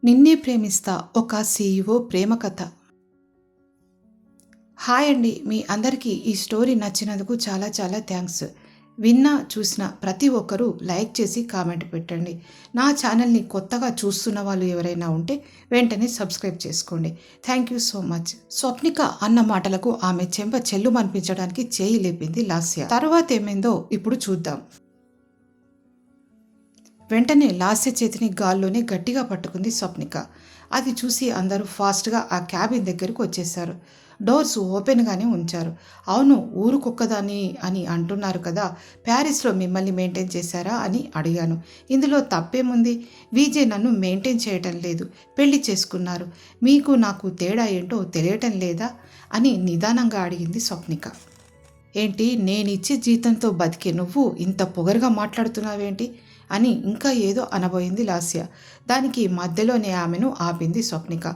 నిన్నే ప్రేమిస్తా ఒక సీఈఓ ప్రేమ కథ. హాయ్ అండి, మీ అందరికీ ఈ స్టోరీ నచ్చినందుకు చాలా చాలా థ్యాంక్స్. విన్నా చూసిన ప్రతి ఒక్కరూ లైక్ చేసి కామెంట్ పెట్టండి. నా ఛానల్ని కొత్తగా చూస్తున్న వాళ్ళు ఎవరైనా ఉంటే వెంటనే సబ్స్క్రైబ్ చేసుకోండి. Thank you so much. Swapnika అన్న మాటలకు ఆమె చెంప చెల్లు మనిపించడానికి చేయి లేపింది లాస్య. తర్వాత ఏమైందో ఇప్పుడు చూద్దాం. వెంటనే లాస్య చేతిని గాల్లోనే గట్టిగా పట్టుకుంది స్వప్నిక. అది చూసి అందరూ ఫాస్ట్గా ఆ క్యాబిన్ దగ్గరకు వచ్చేశారు. డోర్స్ ఓపెన్గానే ఉంచారు. అవును, ఊరుకొక్కదాన్ని అని అంటున్నారు కదా, ప్యారిస్లో మిమ్మల్ని మెయింటైన్ చేశారా అని అడిగాను. ఇందులో తప్పేముంది? విజయ్ నన్ను మెయింటైన్ చేయటం లేదు, పెళ్లి చేసుకున్నారు. మీకు నాకు తేడా ఏంటో తెలియటం లేదా అని నిదానంగా అడిగింది స్వప్నిక. ఏంటి, నేనిచ్చే జీతంతో బతికే నువ్వు ఇంత పొగరుగా మాట్లాడుతున్నావేంటి అని ఇంకా ఏదో అనబోయింది లాస్య. దానికి మధ్యలోనే ఆమెను ఆపింది స్వప్నిక.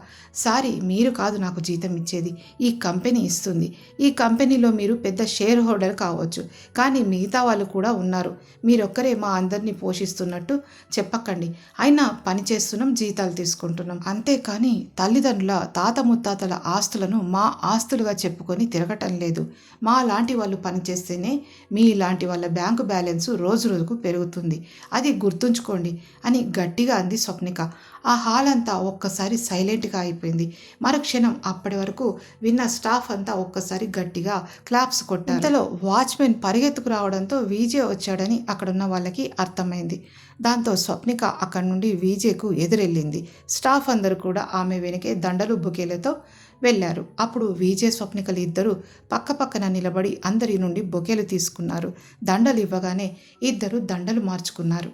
సారీ, మీరు కాదు నాకు జీతం ఇచ్చేది, ఈ కంపెనీ ఇస్తుంది. ఈ కంపెనీలో మీరు పెద్ద షేర్ హోల్డర్ కావచ్చు, కానీ మిగతా వాళ్ళు కూడా ఉన్నారు. మీరొక్కరే మా అందరినీ పోషిస్తున్నట్టు చెప్పకండి. అయినా పని చేస్తున్నాం, జీతాలు తీసుకుంటున్నాం. అంతేకాని తల్లిదండ్రుల తాత ముత్తాతల ఆస్తులను మా ఆస్తులుగా చెప్పుకొని తిరగటం లేదు. మా లాంటి వాళ్ళు పనిచేస్తేనే మీ లాంటి వాళ్ళ బ్యాంకు బ్యాలెన్సు రోజు రోజుకు పెరుగుతుంది, అది గుర్తుంచుకోండి అని గట్టిగా అంది స్వప్నిక. ఆ హాల్ అంతా ఒక్కసారి సైలెంట్గా అయిపోయింది. మరుక్షణం అప్పటి వరకు విన్న స్టాఫ్ అంతా ఒక్కసారి గట్టిగా క్లాప్స్ కొట్టారు. ఇంతలో వాచ్మెన్ పరిగెత్తుకు రావడంతో విజయ్ వచ్చాడని అక్కడున్న వాళ్ళకి అర్థమైంది. దాంతో స్వప్నిక అక్కడి నుండి విజయ్కు ఎదురెళ్ళింది. స్టాఫ్ అందరూ కూడా ఆమె వెనకే దండలు బొకేలతో వెళ్ళారు. అప్పుడు విజయ్ స్వప్నికలు ఇద్దరు పక్కపక్కన నిలబడి అందరి నుండి బొకేలు తీసుకున్నారు. దండలు ఇవ్వగానే ఇద్దరు దండలు మార్చుకున్నారు.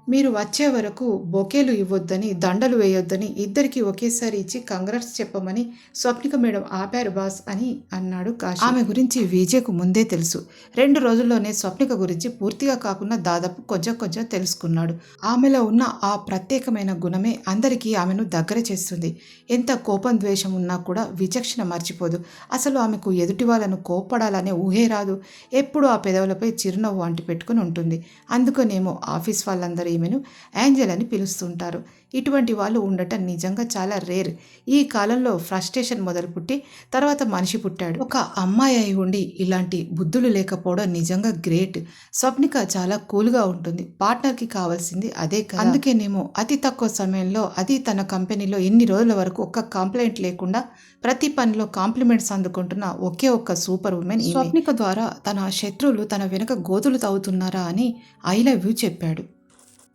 మీరు వచ్చే వరకు బొకేలు ఇవ్వొద్దని, దండలు వేయొద్దని ఇద్దరికి ఒకేసారి ఇచ్చి కంగ్రాట్స్ చెప్పమని స్వప్నిక మేడం ఆపారు బాస్ అని అన్నాడు కాశీ. ఆమె గురించి విజయ్కు ముందే తెలుసు. 2 రోజుల్లోనే స్వప్నిక గురించి పూర్తిగా కాకుండా దాదాపు కొంచెం కొంచెం తెలుసుకున్నాడు. ఆమెలో ఉన్న ఆ ప్రత్యేకమైన గుణమే అందరికీ ఆమెను దగ్గర చేస్తుంది. ఎంత కోపం ద్వేషం ఉన్నా కూడా విచక్షణ మర్చిపోదు. అసలు ఆమెకు ఎదుటి వాళ్ళను కోప్పడాలనే ఊహే రాదు. ఎప్పుడూ ఆ పెదవులపై చిరునవ్వు అంటి పెట్టుకుని ఉంటుంది. అందుకనేమో ఆఫీస్ వాళ్ళందరూ ఈమెను ఏంజెల్ అని పిలుస్తుంటారు. ఇటువంటి వాళ్ళు ఉండటం నిజంగా చాలా రేర్. ఈ కాలంలో ఫ్రస్ట్రేషన్ మొదలు పుట్టి తర్వాత మనిషి పుట్టాడు. ఒక అమ్మాయి అయి ఉండి ఇలాంటి బుద్ధులు లేకపోవడం నిజంగా గ్రేట్. స్వప్నిక చాలా కూల్గా ఉంటుంది. పార్ట్నర్కి కావాల్సింది అదే కదా. అందుకేనేమో అతి తక్కువ సమయంలో, అది తన కంపెనీలో ఇన్ని రోజుల వరకు ఒక్క కంప్లైంట్ లేకుండా ప్రతి పనిలో కాంప్లిమెంట్స్ అందుకుంటున్న ఒకే ఒక్క సూపర్ ఉమెన్. స్వప్నిక ద్వారా తన శత్రువులు తన వెనుక గోతులు తవ్వుతున్నారా అని ఐ లవ్ యూ చెప్పాడు.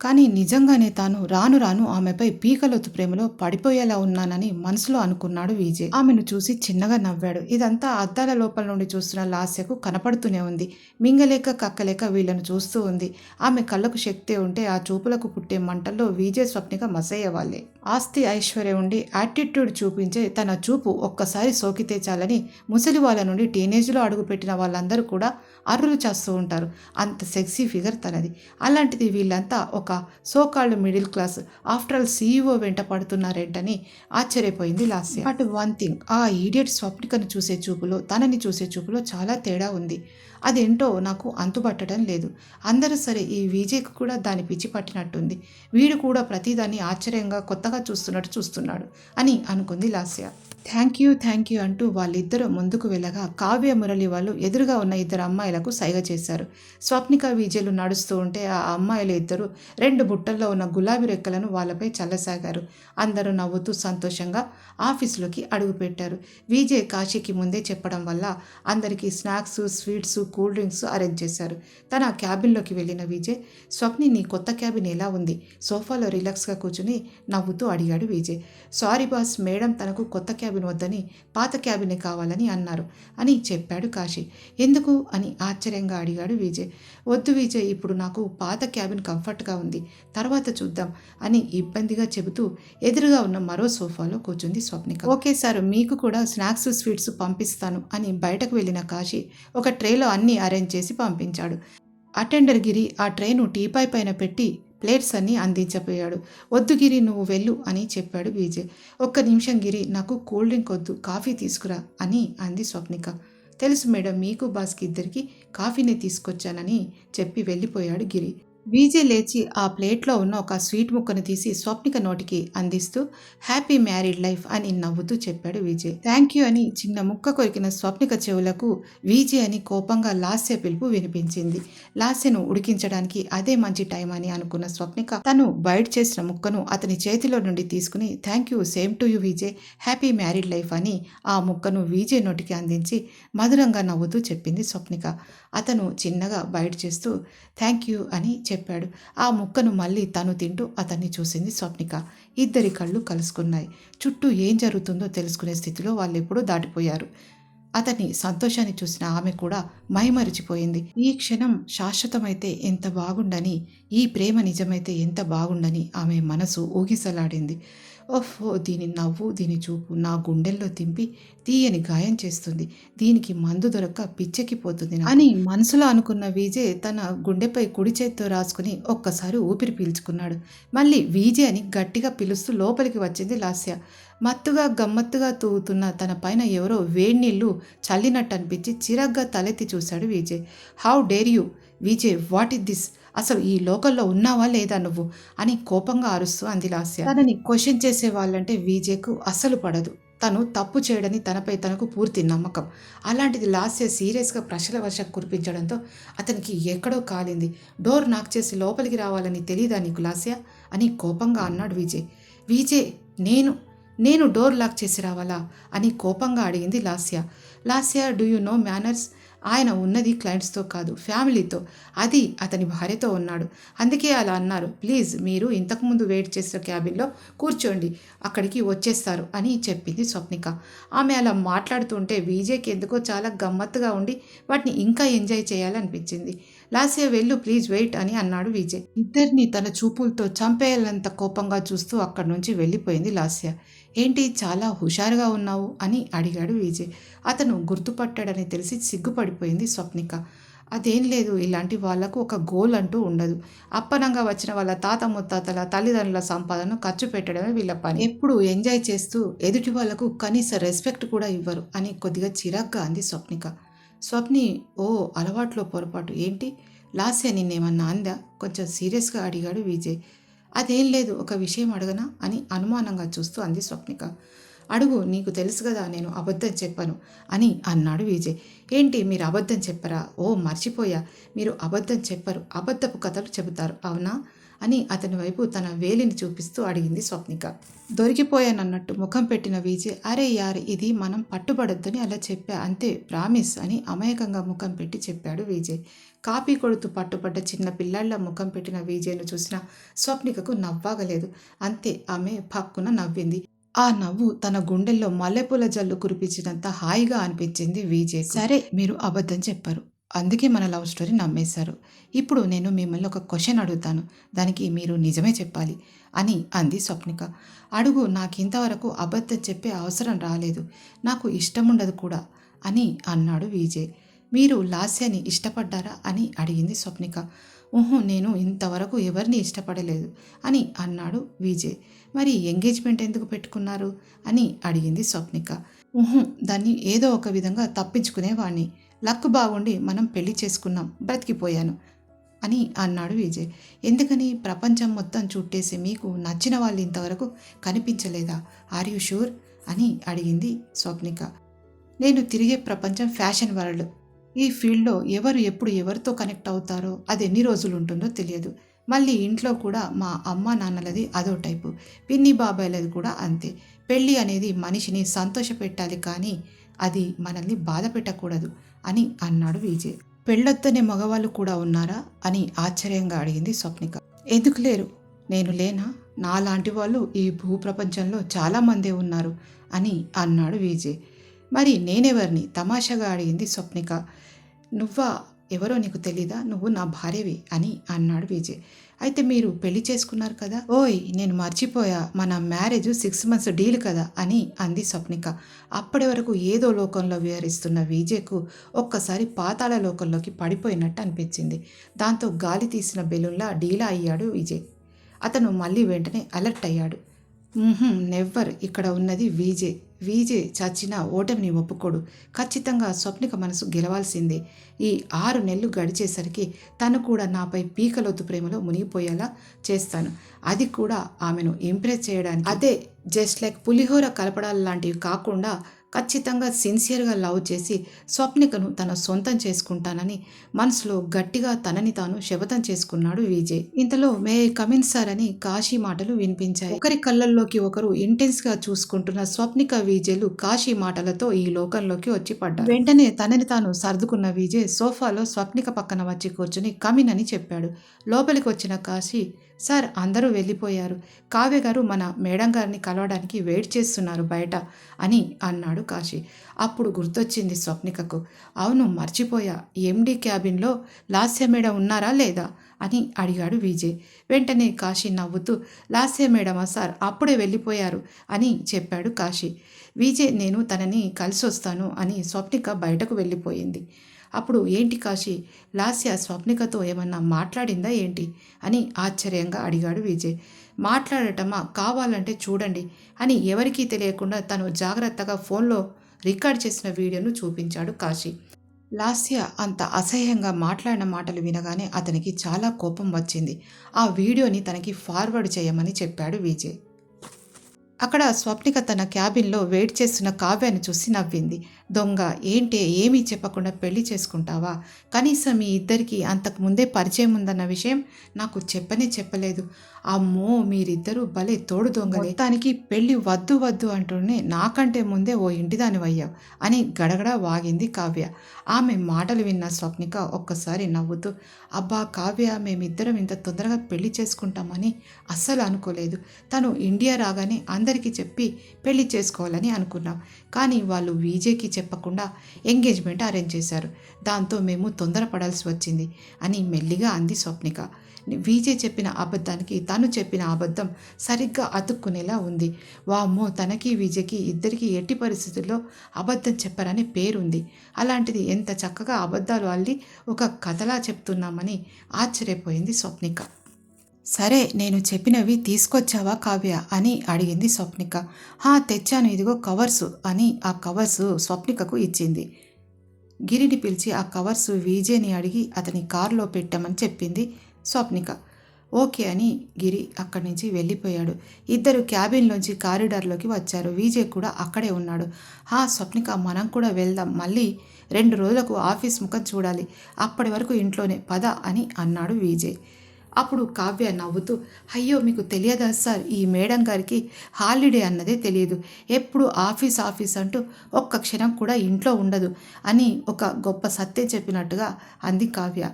కానీ నిజంగానే తాను రాను రాను ఆమెపై పీకలోతు ప్రేమలో పడిపోయేలా ఉన్నానని మనసులో అనుకున్నాడు విజయ్. ఆమెను చూసి చిన్నగా నవ్వాడు. ఇదంతా అద్దాల లోపల నుండి చూస్తున్న లాస్యకు కనపడుతూనే ఉంది. మింగలేక కక్కలేక వీళ్ళను చూస్తూ ఉంది. ఆమె కళ్ళకు శక్తి ఉంటే ఆ చూపులకు పుట్టే మంటల్లో విజయ్ స్వప్నిక మసయ్యేవాళ్ళే. ఆస్తి ఐశ్వర్యం ఉండి యాటిట్యూడ్ చూపించే తన చూపు ఒక్కసారి సోకితే చాలని ముసలి వాళ్ళ నుండి టీనేజ్లో అడుగుపెట్టిన వాళ్ళందరూ కూడా అర్రులు చేస్తూ ఉంటారు. అంత సెక్సీ ఫిగర్ తనది. అలాంటిది వీళ్ళంతా ఒక so called middle class after all CEO వెంట పడుతున్నారేంటని ఆశ్చర్యపోయింది లాస్య. బట్ వన్ థింగ్, ఆ ఈడియట్ స్వప్నికను చూసే చూపులో తనని చూసే చూపులో చాలా తేడా ఉంది. అదేంటో నాకు అంతుపట్టడం లేదు. అందరూ సరే, ఈ విజయ్కు కూడా దాని పిచ్చి పట్టినట్టుంది. వీడు కూడా ప్రతిదాన్ని ఆశ్చర్యంగా కొత్తగా చూస్తున్నట్టు చూస్తున్నాడు అని అనుకుంది లాస్య. థ్యాంక్ యూ అంటూ వాళ్ళిద్దరూ ముందుకు వెళ్ళగా కావ్య మురళి వాళ్ళు ఎదురుగా ఉన్న ఇద్దరు అమ్మాయిలకు సైగ చేశారు. స్వప్నిక విజయ్లు నడుస్తూ ఉంటే ఆ అమ్మాయిలు ఇద్దరు 2 బుట్టల్లో ఉన్న గులాబీ రెక్కలను వాళ్ళపై చల్లసాగారు. అందరూ నవ్వుతూ సంతోషంగా ఆఫీసులోకి అడుగుపెట్టారు. విజయ్ కాశీకి ముందే చెప్పడం వల్ల అందరికీ snacks, sweets, cool drinks arrange చేశారు. తన క్యాబిన్లోకి వెళ్ళిన విజయ్, స్వప్ని నీ కొత్త క్యాబిన్ ఎలా ఉంది? సోఫాలో రిలాక్స్గా కూర్చుని నవ్వుతూ అడిగాడు విజయ్. సారీ బాస్, మేడం తనకు కొత్త క్యాబిన్ వద్దని పాత క్యాబినే కావాలని అన్నారు అని చెప్పాడు కాశీ. ఎందుకు అని ఆశ్చర్యంగా అడిగాడు విజయ్. వద్దు విజయ్, ఇప్పుడు నాకు పాత క్యాబిన్ కంఫర్ట్గా ఉంది, తర్వాత చూద్దాం అని ఇబ్బందిగా చెబుతూ ఎదురుగా ఉన్న మరో సోఫాలో కూర్చుంది స్వప్నిక. ఓకే సార్, మీకు కూడా స్నాక్స్, స్వీట్స్ పంపిస్తాను అని బయటకు వెళ్ళిన కాశీ ఒక ట్రేలో అన్నీ అరేంజ్ చేసి పంపించాడు. అటెండర్ గిరి ఆ ట్రేను టీపాయ్ పైన పెట్టి ప్లేట్స్ అన్నీ అందించపోయాడు. వద్దు గిరి, నువ్వు వెళ్ళు అని చెప్పాడు విజయ్. ఒక్క నిమిషం గిరి, నాకు కూల్ డ్రింక్ వద్దు, కాఫీ తీసుకురా అని అంది స్వప్నిక. తెలుసు మేడం, మీకు బాస్కి ఇద్దరికి కాఫీనే తీసుకొచ్చానని చెప్పి వెళ్ళిపోయాడు గిరి. విజయ్ లేచి ఆ ప్లేట్లో ఉన్న ఒక స్వీట్ ముక్కను తీసి స్వప్నిక నోటికి అందిస్తూ హ్యాపీ మ్యారీడ్ లైఫ్ అని నవ్వుతూ చెప్పాడు విజయ్. థ్యాంక్ యూ అని చిన్న ముక్క కొరికిన స్వప్నిక చెవులకు విజయ్ అని కోపంగా లాస్య పిలుపు వినిపించింది. లాస్యను ఉడికించడానికి అదే మంచి టైం అని అనుకున్న స్వప్నిక తను బైట్ చేసిన ముక్కను అతని చేతిలో నుండి తీసుకుని thank you same to you Vijay, happy married life అని ఆ ముక్కను విజయ్ నోటికి అందించి మధురంగా నవ్వుతూ చెప్పింది స్వప్నిక. అతను చిన్నగా బైట్ చేస్తూ థ్యాంక్ యూ అని చెప్పాడు. ఆ ముక్కను మళ్ళీ తను తింటూ అతన్ని చూసింది స్వప్నిక. ఇద్దరి కళ్ళు కలుసుకున్నాయి. చుట్టూ ఏం జరుగుతుందో తెలుసుకునే స్థితిలో వాళ్ళెప్పుడూ దాటిపోయారు. అతని సంతోషాన్ని చూసిన ఆమె కూడా మైమరిచిపోయింది. ఈ క్షణం శాశ్వతమైతే ఎంత బాగుండని, ఈ ప్రేమ నిజమైతే ఎంత బాగుండని ఆమె మనసు ఊగిసలాడింది. ఓహో, దీని నవ్వు, దీని చూపు నా గుండెల్లో తింపి తీయని గాయం చేస్తుంది. దీనికి మందు దొరక్క పిచ్చెక్కిపోతుంది అని మనసులో అనుకున్న విజయ్ తన గుండెపై కుడి చేత్తో రాసుకుని ఒక్కసారి ఊపిరి పీల్చుకున్నాడు. మళ్ళీ విజయ్ అని గట్టిగా పిలుస్తూ లోపలికి వచ్చింది లాస్య. మత్తుగా గమ్మత్తుగా తూగుతున్న తన పైన ఎవరో వేడినీళ్లు చల్లినట్టు అనిపించి చిరగ్గా తలెత్తి చూశాడు Vijay. How dare you Vijay, what is this, అసలు ఈ లోకల్లో ఉన్నావా లేదా నువ్వు అని కోపంగా అరుస్తూ అంది లాస్య. తనని క్వశ్చన్ చేసే వాళ్ళంటే విజయ్కు అస్సలు పడదు. తను తప్పు చేయడని తనపై తనకు పూర్తి నమ్మకం. అలాంటిది లాస్య సీరియస్గా ప్రశ్నల వర్షం కురిపించడంతో అతనికి ఎక్కడో కాలింది. డోర్ నాక్ చేసి లోపలికి రావాలని తెలీదా నీకు లాస్య అని కోపంగా అన్నాడు విజయ్. విజయ్, నేను డోర్ లాక్ చేసి రావాలా అని కోపంగా అడిగింది Lasya. Lasya, do you know manners? ఆయన ఉన్నది క్లయింట్స్తో కాదు, ఫ్యామిలీతో. అది అతని భార్యతో ఉన్నాడు. అందుకే అలా అన్నారు. ప్లీజ్, మీరు ఇంతకుముందు వెయిట్ చేసిన క్యాబిన్లో కూర్చోండి, అక్కడికి వచ్చేస్తారు అని చెప్పింది స్వప్నిక. ఆమె అలా మాట్లాడుతుంటే విజయ్కి ఎందుకో చాలా గమ్మత్తుగా ఉండి వాటిని ఇంకా ఎంజాయ్ చేయాలనిపించింది. లాస్య, వెళ్ళు, ప్లీజ్ వెయిట్ అని అన్నాడు విజయ్. ఇద్దరిని తన చూపులతో చంపేయాలంత కోపంగా చూస్తూ అక్కడి నుంచి వెళ్ళిపోయింది లాస్య. ఏంటి, చాలా హుషారుగా ఉన్నావు అని అడిగాడు విజయ్. అతను గుర్తుపట్టాడని తెలిసి సిగ్గుపడిపోయింది స్వప్నిక. అదేం లేదు, ఇలాంటి వాళ్లకు ఒక గోల్ అంటూ ఉండదు. అప్పనంగా వచ్చిన వాళ్ళ తాత ముత్తాతల తల్లిదండ్రుల సంపాదనను ఖర్చు పెట్టడమే వీళ్ళ పని. ఎప్పుడు ఎంజాయ్ చేస్తూ ఎదుటి వాళ్లకు కనీస రెస్పెక్ట్ కూడా ఇవ్వరు అని కొద్దిగా చిరాగ్గా అంది స్వప్నిక. స్వప్ని, ఓ అలవాట్లో పొరపాటు ఏంటి? లాస్య నిన్నేమన్నా అందా? కొంచెం సీరియస్గా అడిగాడు విజయ్. అదేం లేదు, ఒక విషయం అడగనా అని అనుమానంగా చూస్తూ అంది స్వప్నిక. అడుగు, నీకు తెలుసు కదా నేను అబద్ధం చెప్పను అని అన్నాడు విజయ్. ఏంటి, మీరు అబద్ధం చెప్పరా? ఓ మర్చిపోయా, మీరు అబద్ధం చెప్పరు, అబద్ధపు కథలు చెబుతారు, అవునా అని అతని వైపు తన వేలిని చూపిస్తూ అడిగింది స్వప్నిక. దొరికిపోయానన్నట్టు ముఖం పెట్టిన విజయ్, అరే యార్, ఇది మనం పట్టుబడొద్దని అలా చెప్పా అంతే, ప్రామిస్ అని అమాయకంగా ముఖం పెట్టి చెప్పాడు విజయ్. కాపీ కొడుతూ పట్టుబడ్డ చిన్న పిల్లాళ్ళ ముఖం పెట్టిన విజయ్ను చూసిన స్వప్నికకు నవ్వాగలేదు. అంతే, ఆమె పక్కున నవ్వింది. ఆ నవ్వు తన గుండెల్లో మల్లెపూల జల్లు కురిపించినంత హాయిగా అనిపించింది విజయ్. సరే, మీరు అబద్ధం చెప్పారు, అందుకే మన లవ్ స్టోరీ నమ్మేశారు. ఇప్పుడు నేను మిమ్మల్ని ఒక క్వశ్చన్ అడుగుతాను, దానికి మీరు నిజమే చెప్పాలి అని అంది స్వప్నిక. అడుగు, నాకు ఇంతవరకు అబద్ధం చెప్పే అవసరం రాలేదు, నాకు ఇష్టం ఉండదు కూడా అని అన్నాడు విజయ్. మీరు లాస్యాని ఇష్టపడ్డారా అని అడిగింది స్వప్నిక. నేను ఇంతవరకు ఎవరిని ఇష్టపడలేదు అని అన్నాడు విజయ్. మరి ఎంగేజ్మెంట్ ఎందుకు పెట్టుకున్నారు అని అడిగింది స్వప్నిక. దాన్ని ఏదో ఒక విధంగా తప్పించుకునేవాణ్ణి, లక్ బాగుండి మనం పెళ్లి చేసుకున్నాం, బ్రతికిపోయాను అని అన్నాడు విజయ్. ఎందుకని? ప్రపంచం మొత్తం చుట్టేసి మీకు నచ్చిన వాళ్ళు ఇంతవరకు కనిపించలేదా? ఆర్ యూ షూర్ అని అడిగింది స్వప్నిక. నేను తిరిగే ప్రపంచం ఫ్యాషన్ వరల్డ్. ఈ ఫీల్డ్లో ఎవరు ఎప్పుడు ఎవరితో కనెక్ట్ అవుతారో అది ఎన్ని రోజులు ఉంటుందో తెలియదు. మళ్ళీ ఇంట్లో కూడా మా అమ్మ నాన్నలది అదో టైపు, పిన్ని బాబాయ్లది కూడా అంతే. పెళ్ళి అనేది మనిషిని సంతోషపెట్టాలి, కానీ అది మనల్ని బాధ పెట్టకూడదు అని అన్నాడు విజయ్. పెళ్ళొద్దనే మగవాళ్ళు కూడా ఉన్నారా అని ఆశ్చర్యంగా అడిగింది స్వప్నిక. ఎందుకు లేరు, నేను లేనా? నాలాంటి వాళ్ళు ఈ భూప్రపంచంలో చాలామందే ఉన్నారు అని అన్నాడు విజయ్. మరి నేనెవరిని తమాషాగా అడిగింది స్వప్నిక. నువ్వా? ఎవరో నీకు తెలీదా? నువ్వు నా భార్యవి అని అన్నాడు విజయ్. అయితే మీరు పెళ్లి చేసుకున్నారు కదా? ఓయ్, నేను మర్చిపోయా, మన మ్యారేజ్ 6 months డీల్ కదా అని అంది స్వప్నిక. అప్పటి వరకు ఏదో లోకంలో విహరిస్తున్న విజయ్కు ఒక్కసారి పాతాళ లోకంలోకి పడిపోయినట్టు అనిపించింది. దాంతో గాలి తీసిన బెలూన్లా డీలా అయ్యాడు విజయ్. అతను మళ్ళీ వెంటనే అలర్ట్ అయ్యాడు. నెవ్వర్. ఇక్కడ ఉన్నది వీజే. వీజే చచ్చినా ఓటమిని ఒప్పుకోడు. ఖచ్చితంగా స్వప్నిక మనసు గెలవాల్సిందే. ఈ 6 నెలలు గడిచేసరికి తను కూడా నాపై పీకలోతు ప్రేమలో మునిగిపోయేలా చేస్తాను. అది కూడా ఆమెను ఇంప్రెస్ చేయడానికి. అదే జస్ట్ లైక్ పులిహోర కలపడాలు లాంటివి కాకుండా ఖచ్చితంగా సిన్సియర్గా లవ్ చేసి స్వప్నికను తన సొంతం చేసుకుంటానని మనసులో గట్టిగా తనని తాను శపథం చేసుకున్నాడు విజయ్. ఇంతలో మే కమిన్ సార్ అని కాశీ మాటలు వినిపించాయి. ఒకరి కళ్ళల్లోకి ఒకరు ఇంటెన్స్గా చూసుకుంటున్న స్వప్నిక విజయ్లు కాశీ మాటలతో ఈ లోకంలోకి వచ్చి పడ్డారు. వెంటనే తనని తాను సర్దుకున్న విజయ్ సోఫాలో స్వప్నిక పక్కన వచ్చి కూర్చుని కమిన్ అని చెప్పాడు. లోపలికి వచ్చిన కాశీ, సార్ అందరూ వెళ్ళిపోయారు. కావ్య గారు మన మేడం గారిని కలవడానికి వెయిట్ చేస్తున్నారు బయట అని అన్నాడు కాశీ. అప్పుడు గుర్తొచ్చింది స్వప్నికకు. అవును, మర్చిపోయా. ఎండి క్యాబిన్లో లాస్య మేడం ఉన్నారా లేదా అని అడిగాడు విజయ్. వెంటనే కాశీ నవ్వుతూ, లాస్య మేడమా సార్, అప్పుడే వెళ్ళిపోయారు అని చెప్పాడు కాశీ. విజయ్, నేను తనని కలిసి వస్తాను అని స్వప్నిక బయటకు వెళ్ళిపోయింది. అప్పుడు ఏంటి కాశీ, లాస్య స్వప్నికతో ఏమన్నా మాట్లాడిందా ఏంటి అని ఆశ్చర్యంగా అడిగాడు విజయ్. మాట్లాడటమా, కావాలంటే చూడండి అని ఎవరికీ తెలియకుండా తను జాగ్రత్తగా ఫోన్లో రికార్డ్ చేసిన వీడియోను చూపించాడు కాశీ. లాస్య అంత అసహ్యంగా మాట్లాడిన మాటలు వినగానే అతనికి చాలా కోపం వచ్చింది. ఆ వీడియోని తనకి ఫార్వర్డ్ చేయమని చెప్పాడు విజయ్. అక్కడ స్వప్నిక తన క్యాబిన్లో వెయిట్ చేస్తున్న కావ్యాన్ని చూసి నవ్వింది. దొంగ, ఏంటే ఏమీ చెప్పకుండా పెళ్లి చేసుకుంటావా? కనీసం మీ ఇద్దరికి అంతకు ముందే పరిచయం ఉందన్న విషయం నాకు చెప్పలేదు. అమ్మో, మీరిద్దరూ భలే తోడు దొంగలే. మొత్తానికి పెళ్లి వద్దు వద్దు అంటూనే నాకంటే ముందే ఓ ఇంటిదానివయ్యావు అని గడగడా వాగింది కావ్య. ఆమె మాటలు విన్న స్వప్నిక ఒక్కసారి నవ్వుతూ, అబ్బా కావ్య, మేమిద్దరం ఇంత తొందరగా పెళ్లి చేసుకుంటామని అస్సలు అనుకోలేదు. తను ఇండియా రాగానే అందరికీ చెప్పి పెళ్లి చేసుకోవాలని అనుకున్నాం. కానీ వాళ్ళు విజయ్కి చెప్పకుండా ఎంగేజ్మెంట్ అరేంజ్ చేశారు. దాంతో మేము తొందరపడాల్సి వచ్చింది అని మెల్లిగా అంది స్వప్నిక. విజయ్ చెప్పిన అబద్ధానికి తను చెప్పిన అబద్ధం సరిగ్గా అతుక్కునేలా ఉంది. వామ్మో, తనకి విజయ్కి ఇద్దరికి ఎట్టి పరిస్థితుల్లో అబద్ధం చెప్పారనే పేరుంది. అలాంటిది ఎంత చక్కగా అబద్ధాలు అల్లి ఒక కథలా చెప్తున్నామని ఆశ్చర్యపోయింది స్వప్నిక. సరే, నేను చెప్పినవి తీసుకొచ్చావా కావ్య అని అడిగింది స్వప్నిక. తెచ్చాను, ఇదిగో కవర్సు అని ఆ కవర్సు స్వప్నికకు ఇచ్చింది. గిరిని పిలిచి ఆ కవర్సు విజయ్ని అడిగి అతని కారులో పెట్టామని చెప్పింది స్వప్నిక. ఓకే అని గిరి అక్కడి నుంచి వెళ్ళిపోయాడు. ఇద్దరు క్యాబిన్లోంచి కారిడార్లోకి వచ్చారు. విజయ్ కూడా అక్కడే ఉన్నాడు. స్వప్నిక, మనం కూడా వెళ్దాం. మళ్ళీ 2 రోజులకు ఆఫీస్ ముఖం చూడాలి. అప్పటి వరకు ఇంట్లోనే పద అని అన్నాడు విజయ్. అప్పుడు కావ్య నవ్వుతూ, అయ్యో మీకు తెలియదా సార్, ఈ మేడం గారికి హాలిడే అన్నదే తెలియదు. ఎప్పుడు ఆఫీస్ అంటూ ఒక్క క్షణం కూడా ఇంట్లో ఉండదు అని ఒక గొప్ప సత్యం చెప్పినట్టుగా అంది కావ్య.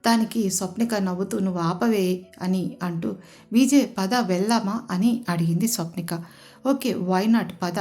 దానికి స్వప్నిక నవ్వుతూ, నువ్వు ఆపవే అని అంటూ, విజయ్ పద వెళ్దామా అని అడిగింది స్వప్నిక. ఓకే, వై నాట్, పద.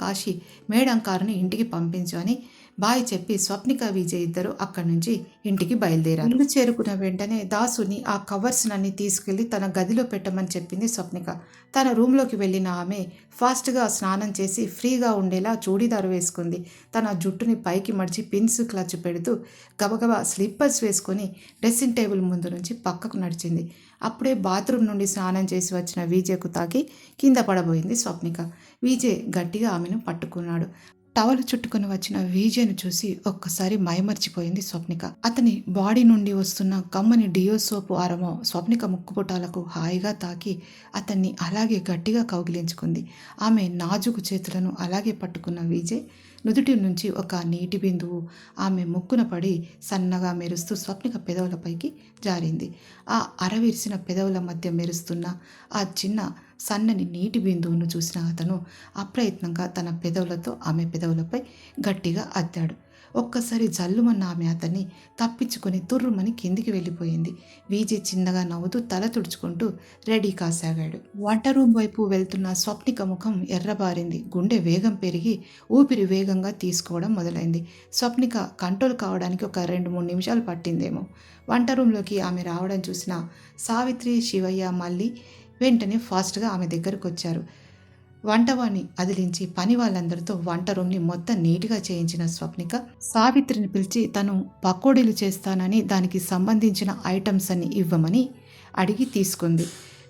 కాశీ, మేడం కారుని ఇంటికి పంపించు అని బాయ్ చెప్పి స్వప్నిక విజయ్ ఇద్దరు అక్కడి నుంచి ఇంటికి బయలుదేరారు. ఇల్లు చేరుకున్న వెంటనే దాసుని ఆ కవర్స్నన్నీ తీసుకెళ్లి తన గదిలో పెట్టమని చెప్పింది స్వప్నిక. తన రూమ్లోకి వెళ్ళిన ఆమె ఫాస్ట్గా స్నానం చేసి ఫ్రీగా ఉండేలా చూడీదారు వేసుకుంది. తన జుట్టుని పైకి మడిచి పిన్స్ క్లచ్ పెడుతూ గబగబా స్లిప్పర్స్ వేసుకొని డ్రెస్సింగ్ టేబుల్ ముందు నుంచి పక్కకు నడిచింది. అప్పుడే బాత్రూమ్ నుండి స్నానం చేసి వచ్చిన విజయ్కు తాకి కింద పడబోయింది స్వప్నిక. విజయ్ గట్టిగా ఆమెను పట్టుకున్నాడు. టవల్ చుట్టుకుని వచ్చిన విజయ్ను చూసి ఒక్కసారి మైమర్చిపోయింది స్వప్నిక. అతని బాడీ నుండి వస్తున్న కమ్మని డియో సోపు ఆరమో స్వప్నిక ముక్కుపుటాలకు హాయిగా తాకి అతన్ని అలాగే గట్టిగా కౌగిలించుకుంది. ఆమె నాజుకు చేతులను అలాగే పట్టుకున్న విజయ్ నుదుటి నుంచి ఒక నీటి బిందువు ఆమె ముక్కున పడి సన్నగా మెరుస్తూ స్వప్నిక పెదవులపైకి జారింది. ఆ అరవిరిసిన పెదవుల మధ్య మెరుస్తున్న ఆ చిన్న సన్నని నీటి బిందువును చూసిన అతను అప్రయత్నంగా తన పెదవులతో ఆమె పెదవులపై గట్టిగా అద్దాడు. ఒక్కసారి జల్లుమన్న ఆమె అతన్ని తప్పించుకొని తుర్రుమని కిందికి వెళ్ళిపోయింది. విజయ్ చిన్నగా నవ్వుతూ తల తుడుచుకుంటూ రెడీ కాసాగాడు. వంట రూమ్ వైపు వెళ్తున్న స్వప్నిక ముఖం ఎర్రబారింది. గుండె వేగం పెరిగి ఊపిరి వేగంగా తీసుకోవడం మొదలైంది. స్వప్నిక కంట్రోల్ కావడానికి ఒక 2-3 నిమిషాలు పట్టిందేమో. వంట రూమ్లోకి ఆమె రావడం చూసిన సావిత్రి, శివయ్య మళ్ళీ వెంటనే ఫాస్ట్గా ఆమె దగ్గరకు వచ్చారు. వంటవాణ్ణి అదిలించి పని వాళ్ళందరితో వంట రూమ్ని మొత్తం నీట్గా చేయించిన స్వప్నిక సావిత్రిని పిలిచి తను పకోడీలు చేస్తానని దానికి సంబంధించిన ఐటమ్స్ అన్ని ఇవ్వమని అడిగి తీసుకుంది.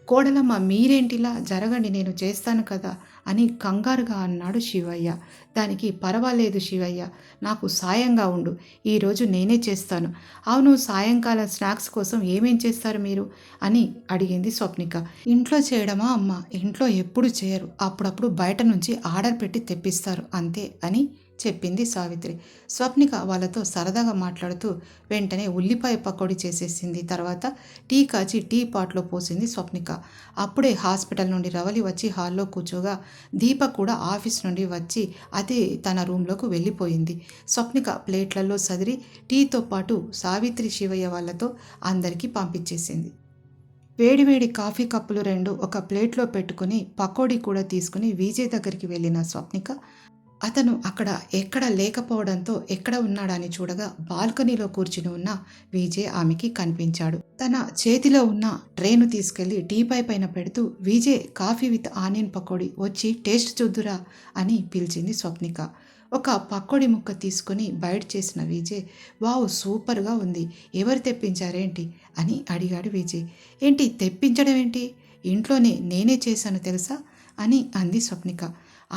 కోడలమ్మ మీరేంటిలా జరగండి నేను చేస్తాను కదా అని కంగారుగా అన్నాడు శివయ్య. దానికి పర్వాలేదు శివయ్య, నాకు సాయంగా ఉండు, ఈరోజు నేనే చేస్తాను. అవును, సాయంకాలం స్నాక్స్ కోసం ఏమేం చేస్తారు మీరు అని అడిగింది స్వప్నిక. ఇంట్లో చేయడమా అమ్మ, ఇంట్లో ఎప్పుడు చేయరు, అప్పుడప్పుడు బయట నుంచి ఆర్డర్ పెట్టి తెప్పిస్తారు అంతే అని చెప్పింది సావిత్రి. స్వప్నిక వాళ్ళతో సరదాగా మాట్లాడుతూ వెంటనే ఉల్లిపాయ పకోడీ చేసేసింది. తర్వాత టీ కాచి టీ పాట్లో పోసింది స్వప్నిక. అప్పుడే హాస్పిటల్ నుండి రవలి వచ్చి హాల్లో కూర్చోగా దీప కూడా ఆఫీస్ నుండి వచ్చి అదే తన రూమ్లోకి వెళ్ళిపోయింది. స్వప్నిక ప్లేట్లలో సదిరి టీతో పాటు సావిత్రి శివయ్య వాళ్ళతో అందరికీ పంపించేసింది. వేడివేడి కాఫీ కప్పులు 2 ఒక ప్లేట్లో పెట్టుకుని పకోడీ కూడా తీసుకుని విజయ్ దగ్గరికి వెళ్ళిన స్వప్నిక అతను అక్కడ ఎక్కడ లేకపోవడంతో ఎక్కడ ఉన్నాడని చూడగా బాల్కనీలో కూర్చుని ఉన్న విజయ్ ఆమెకి కనిపించాడు. తన చేతిలో ఉన్న ట్రేను తీసుకెళ్లి టీపై పైన పెడుతూ Vijay coffee with onion pakodi వచ్చి టేస్ట్ చూద్దురా అని పిలిచింది స్వప్నిక. ఒక పకోడీ ముక్క తీసుకుని బయట చేసిన విజయ్ వావ్ సూపర్గా ఉంది, ఎవరు తెప్పించారేంటి అని అడిగాడు విజయ్. ఏంటి తెప్పించడం ఏంటి, ఇంట్లోనే నేనే చేశాను తెలుసా అని అంది స్వప్నిక.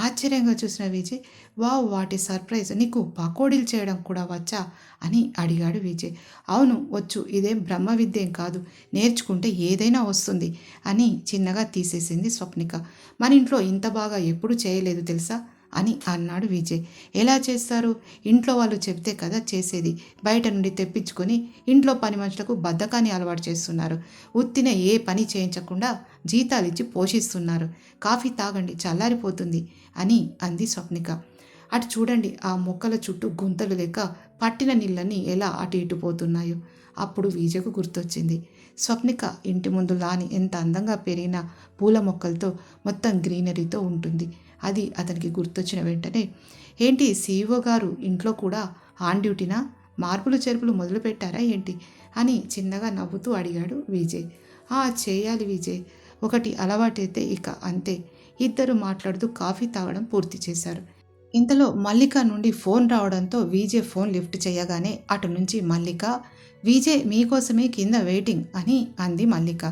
ఆశ్చర్యంగా చూసిన విజయ్ వావ్ వాటి సర్ప్రైజ్, నీకు పకోడీలు చేయడం కూడా వచ్చా అని అడిగాడు విజయ్. అవును వచ్చు, ఇదేం బ్రహ్మ విద్యేం కాదు, నేర్చుకుంటే ఏదైనా వస్తుంది అని చిన్నగా తీసేసింది స్వప్నిక. మన ఇంట్లో ఇంత బాగా ఎప్పుడు చేయలేదు తెలుసా అని అన్నాడు విజయ్. ఎలా చేస్తారు, ఇంట్లో వాళ్ళు చెప్తే కదా చేసేది, బయట నుండి తెప్పించుకొని ఇంట్లో పని మనుషులకు బద్ధకాన్ని అలవాటు చేస్తున్నారు, ఉత్తిన ఏ పని చేయించకుండా జీతాలు ఇచ్చి పోషిస్తున్నారు, కాఫీ తాగండి చల్లారిపోతుంది అని అంది స్వప్నిక. అటు చూడండి ఆ మొక్కల చుట్టూ గుంతలు లేక పట్టిన నీళ్ళని ఎలా అటు ఇటు పోతున్నాయో. అప్పుడు విజయ్కు గుర్తొచ్చింది, స్వప్నిక ఇంటి ముందు లాని ఎంత అందంగా పెరిగిన పూల మొక్కలతో మొత్తం గ్రీనరీతో ఉంటుంది. అది అతనికి గుర్తొచ్చిన వెంటనే ఏంటి సీఈఓ గారు ఇంట్లో కూడా ఆన్ డ్యూటీనా, మార్పులు చేర్పులు మొదలుపెట్టారా ఏంటి అని చిన్నగా నవ్వుతూ అడిగాడు విజయ్. చేయాలి విజయ్, ఒకటి అలవాటైతే ఇక అంతే. ఇద్దరు మాట్లాడుతూ కాఫీ తాగడం పూర్తి చేశారు. ఇంతలో మల్లిక నుండి ఫోన్ రావడంతో విజయ్ ఫోన్ లిఫ్ట్ చేయగానే అటు నుంచి మల్లిక, విజయ్ మీకోసమే కింద వెయిటింగ్ అని అంది మల్లిక.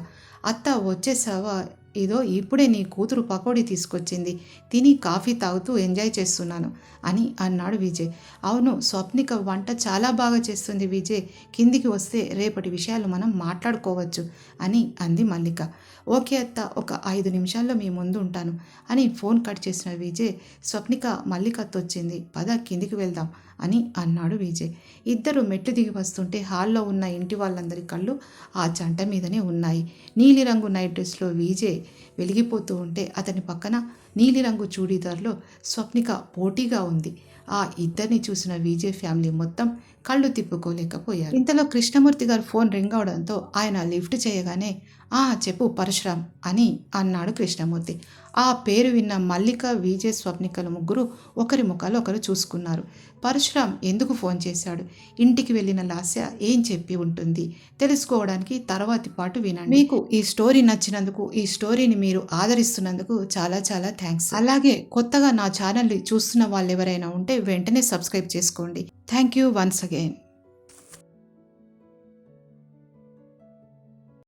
అత్త వచ్చేసావా, ఇదో ఇప్పుడే నీ కూతురు పకోడీ తీసుకొచ్చింది, తిని కాఫీ తాగుతూ ఎంజాయ్ చేస్తున్నాను అని అన్నాడు విజయ్. అవును స్వప్నిక వంట చాలా బాగా చేస్తుంది విజయ్, కిందికి వస్తే రేపటి విషయాలు మనం మాట్లాడుకోవచ్చు అని అంది మల్లిక. ఓకే అత్త, ఒక 5 నిమిషాల్లో మీ ముందు ఉంటాను అని ఫోన్ కట్ చేసిన విజయ్ స్వప్నిక మల్లికతో వచ్చింది, పద కిందికి వెళ్దాం అని అన్నాడు విజయ్. ఇద్దరు మెట్లు దిగి వస్తుంటే హాల్లో ఉన్న ఇంటి వాళ్ళందరి కళ్ళు ఆ జంట మీదనే ఉన్నాయి. నీలిరంగు నైట్ డ్రెస్లో విజయ్ వెలిగిపోతూ ఉంటే అతని పక్కన నీలిరంగు చూడీదార్లో స్వప్నిక పోటీగా ఉంది. ఆ ఇద్దరిని చూసిన విజయ్ ఫ్యామిలీ మొత్తం కళ్ళు తిప్పుకోలేకపోయారు. ఇంతలో కృష్ణమూర్తి గారు ఫోన్ రింగ్ అవడంతో ఆయన లిఫ్ట్ చేయగానే చెప్పు పరశురామ్ అని అన్నాడు కృష్ణమూర్తి. ఆ పేరు విన్న మల్లిక విజయ్ స్వప్నికలు ముగ్గురు ఒకరి ముఖాలు ఒకరు చూసుకున్నారు. పరశురామ్ ఎందుకు ఫోన్ చేశాడు, ఇంటికి వెళ్ళిన లాస్య ఏం చెప్పి ఉంటుంది తెలుసుకోవడానికి తర్వాతి పాటు వినండి. మీకు ఈ స్టోరీ నచ్చినందుకు, ఈ స్టోరీని మీరు ఆదరిస్తున్నందుకు చాలా చాలా థ్యాంక్స్. అలాగే కొత్తగా నా ఛానల్ని చూస్తున్న వాళ్ళు ఎవరైనా ఉంటే వెంటనే సబ్స్క్రైబ్ చేసుకోండి. Thank you once again.